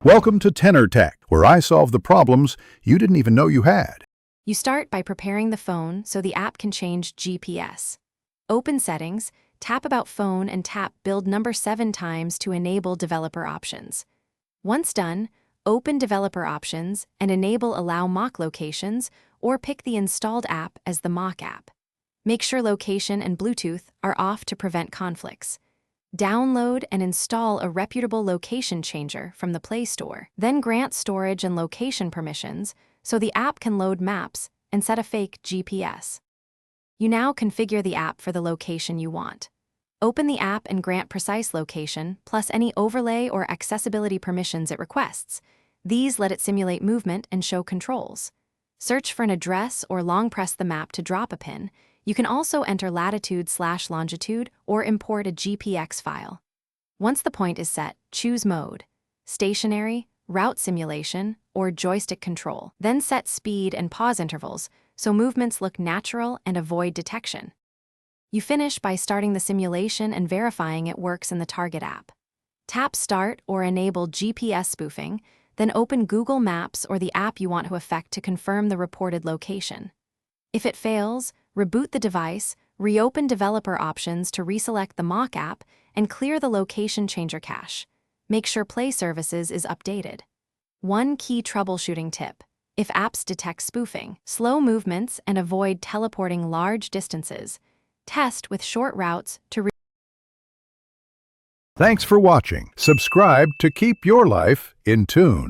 Welcome to Tenor Tech, where I solve the problems you didn't even know you had. You start by preparing the phone so the app can change GPS. Open Settings, tap About Phone and tap Build number 7 times to enable developer options. Once done, open Developer Options and enable Allow Mock Locations or pick the installed app as the mock app. Make sure location and Bluetooth are off to prevent conflicts. Download and install a reputable location changer from the Play Store. Then grant storage and location permissions so the app can load maps and set a fake GPS. You now configure the app for the location you want. Open the app and grant precise location plus any overlay or accessibility permissions it requests. These let it simulate movement and show controls. Search for an address or long press the map to drop a pin. You can also enter latitude/longitude or import a GPX file. Once the point is set, choose mode: stationary, route simulation, or joystick control. Then set speed and pause intervals so movements look natural and avoid detection. You finish by starting the simulation and verifying it works in the target app. Tap Start or enable GPS spoofing, then open Google Maps or the app you want to affect to confirm the reported location. If it fails, reboot the device, reopen developer options to reselect the mock app, and clear the location changer cache. Make sure Play Services is updated. One key troubleshooting tip: if apps detect spoofing, slow movements, and avoid teleporting large distances, test with short routes to Thanks for watching. Subscribe to keep your life in tune.